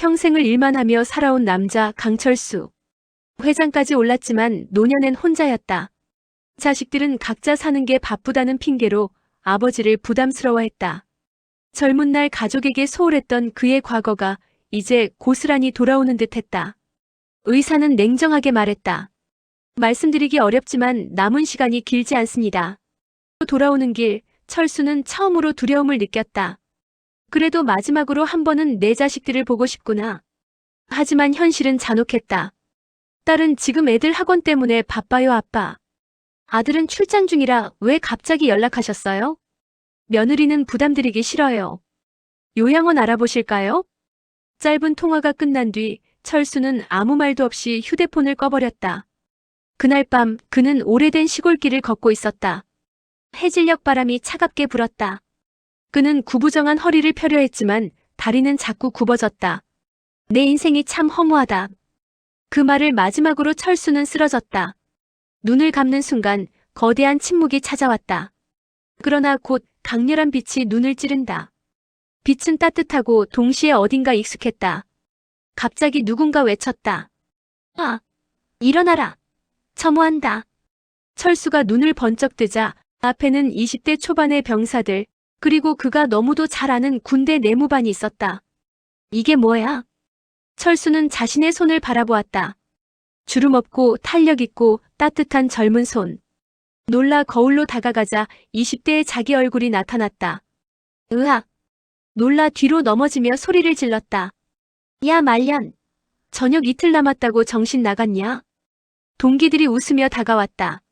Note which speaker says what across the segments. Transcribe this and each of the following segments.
Speaker 1: 평생을 일만 하며 살아온 남자 강철수. 회장까지 올랐지만 노년엔 혼자였다. 자식들은 각자 사는 게 바쁘다는 핑계로 아버지를 부담스러워했다. 젊은 날 가족에게 소홀했던 그의 과거가 이제 고스란히 돌아오는 듯했다. 의사는 냉정하게 말했다. 말씀드리기 어렵지만 남은 시간이 길지 않습니다. 돌아오는 길, 철수는 처음으로 두려움을 느꼈다. 그래도 마지막으로 한 번은 내 자식들을 보고 싶구나. 하지만 현실은 잔혹했다. 딸은 지금 애들 학원 때문에 바빠요, 아빠. 아들은 출장 중이라 왜 갑자기 연락하셨어요? 며느리는 부담드리기 싫어요. 요양원 알아보실까요? 짧은 통화가 끝난 뒤 철수는 아무 말도 없이 휴대폰을 꺼버렸다. 그날 밤 그는 오래된 시골길을 걷고 있었다. 해질녘 바람이 차갑게 불었다. 그는 구부정한 허리를 펴려 했지만 다리는 자꾸 굽어졌다. 내 인생이 참 허무하다. 그 말을 마지막으로 철수는 쓰러졌다. 눈을 감는 순간 거대한 침묵이 찾아왔다. 그러나 곧 강렬한 빛이 눈을 찌른다. 빛은 따뜻하고 동시에 어딘가 익숙했다. 갑자기 누군가 외쳤다. 아, 일어나라. 첨호한다. 철수가 눈을 번쩍 뜨자 앞에는 20대 초반의 병사들, 그리고 그가 너무도 잘 아는 군대 내무반이 있었다. 이게 뭐야? 철수는 자신의 손을 바라보았다. 주름 없고 탄력 있고 따뜻한 젊은 손. 놀라 거울로 다가가자 20대의 자기 얼굴이 나타났다. 으악! 놀라 뒤로 넘어지며 소리를 질렀다. 야, 말년! 저녁 이틀 남았다고 정신 나갔냐? 동기들이 웃으며 다가왔다.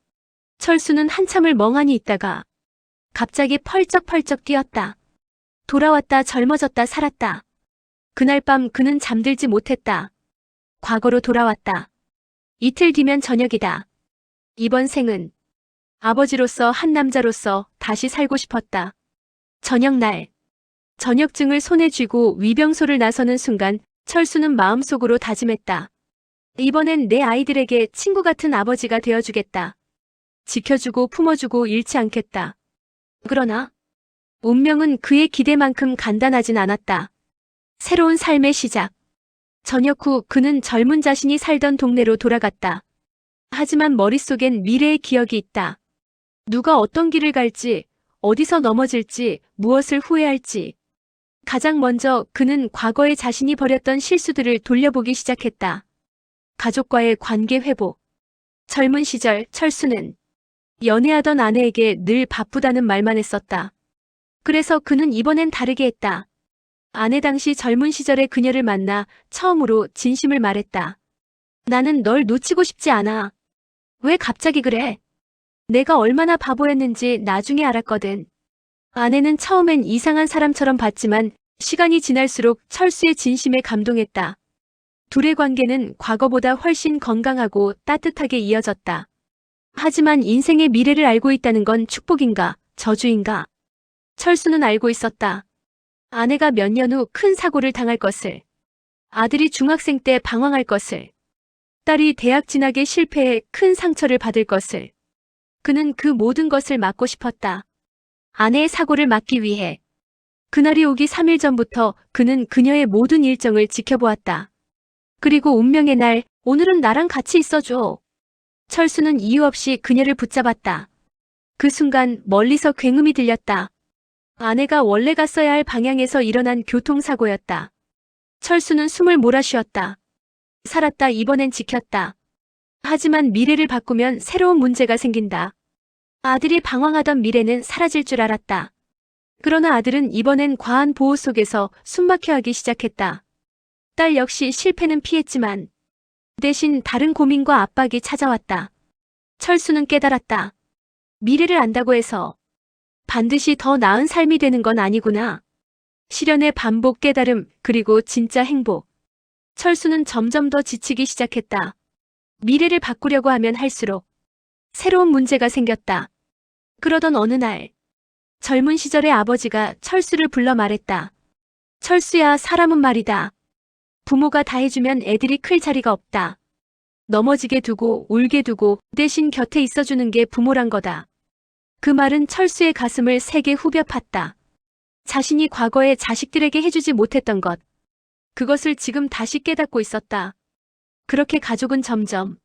Speaker 1: 철수는 한참을 멍하니 있다가 갑자기 펄쩍펄쩍 뛰었다. 돌아왔다, 젊어졌다, 살았다. 그날 밤 그는 잠들지 못했다. 과거로 돌아왔다. 이틀 뒤면 저녁이다. 이번 생은 아버지로서 한 남자로서 다시 살고 싶었다. 저녁날. 저녁증을 손에 쥐고 위병소를 나서는 순간 철수는 마음속으로 다짐했다. 이번엔 내 아이들에게 친구 같은 아버지가 되어주겠다. 지켜주고 품어주고 잃지 않겠다. 그러나 운명은 그의 기대만큼 간단하진 않았다. 새로운 삶의 시작. 저녁 후 그는 젊은 자신이 살던 동네로 돌아갔다. 하지만 머릿속엔 미래의 기억이 있다. 누가 어떤 길을 갈지, 어디서 넘어질지, 무엇을 후회할지. 가장 먼저 그는 과거에 자신이 벌였던 실수들을 돌려보기 시작했다. 가족과의 관계 회복. 젊은 시절 철수는 연애하던 아내에게 늘 바쁘다는 말만 했었다. 그래서 그는 이번엔 다르게 했다. 아내 당시 젊은 시절의 그녀를 만나 처음으로 진심을 말했다. 나는 널 놓치고 싶지 않아. 왜 갑자기 그래? 내가 얼마나 바보였는지 나중에 알았거든. 아내는 처음엔 이상한 사람처럼 봤지만 시간이 지날수록 철수의 진심에 감동했다. 둘의 관계는 과거보다 훨씬 건강하고 따뜻하게 이어졌다. 하지만 인생의 미래를 알고 있다는 건 축복인가, 저주인가? 철수는 알고 있었다. 아내가 몇 년 후 큰 사고를 당할 것을. 아들이 중학생 때 방황할 것을. 딸이 대학 진학에 실패해 큰 상처를 받을 것을. 그는 그 모든 것을 막고 싶었다. 아내의 사고를 막기 위해. 그날이 오기 3일 전부터 그는 그녀의 모든 일정을 지켜보았다. 그리고 운명의 날, 오늘은 나랑 같이 있어줘. 철수는 이유 없이 그녀를 붙잡았다. 그 순간 멀리서 굉음이 들렸다. 아내가 원래 갔어야 할 방향에서 일어난 교통사고였다. 철수는 숨을 몰아쉬었다. 살았다, 이번엔 지켰다. 하지만 미래를 바꾸면 새로운 문제가 생긴다. 아들이 방황하던 미래는 사라질 줄 알았다. 그러나 아들은 이번엔 과한 보호 속에서 숨막혀하기 시작했다. 딸 역시 실패는 피했지만 대신 다른 고민과 압박이 찾아왔다. 철수는 깨달았다. 미래를 안다고 해서 반드시 더 나은 삶이 되는 건 아니구나. 시련의 반복, 깨달음, 그리고 진짜 행복. 철수는 점점 더 지치기 시작했다. 미래를 바꾸려고 하면 할수록 새로운 문제가 생겼다. 그러던 어느 날 젊은 시절의 아버지가 철수를 불러 말했다. 철수야, 사람은 말이다. 부모가 다 해주면 애들이 클 자리가 없다. 넘어지게 두고 울게 두고 대신 곁에 있어주는 게 부모란 거다. 그 말은 철수의 가슴을 세게 후벼 팠다. 자신이 과거에 자식들에게 해주지 못했던 것, 그것을 지금 다시 깨닫고 있었다. 그렇게 가족은 점점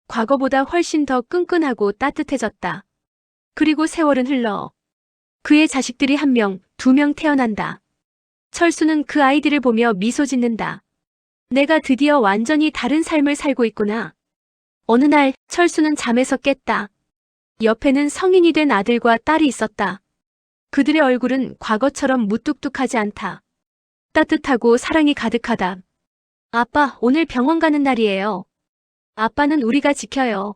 Speaker 1: 과거보다 훨씬 더 끈끈하고 따뜻해졌다. 그리고 세월은 흘러 그의 자식들이 1명, 2명 태어난다. 철수는 그 아이들을 보며 미소 짓는다. 내가 드디어 완전히 다른 삶을 살고 있구나. 어느 날 철수는 잠에서 깼다. 옆에는 성인이 된 아들과 딸이 있었다. 그들의 얼굴은 과거처럼 무뚝뚝하지 않다. 따뜻하고 사랑이 가득하다. 아빠, 오늘 병원 가는 날이에요. 아빠는 우리가 지켜요.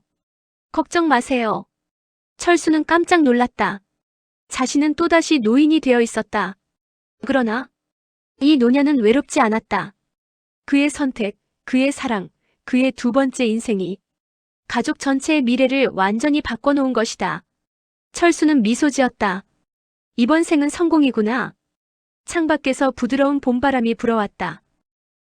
Speaker 1: 걱정 마세요. 철수는 깜짝 놀랐다. 자신은 또다시 노인이 되어 있었다. 그러나 이 노년은 외롭지 않았다. 그의 선택, 그의 사랑, 그의 2번째 인생이 가족 전체의 미래를 완전히 바꿔놓은 것이다. 철수는 미소 지었다. 이번 생은 성공이구나. 창밖에서 부드러운 봄바람이 불어왔다.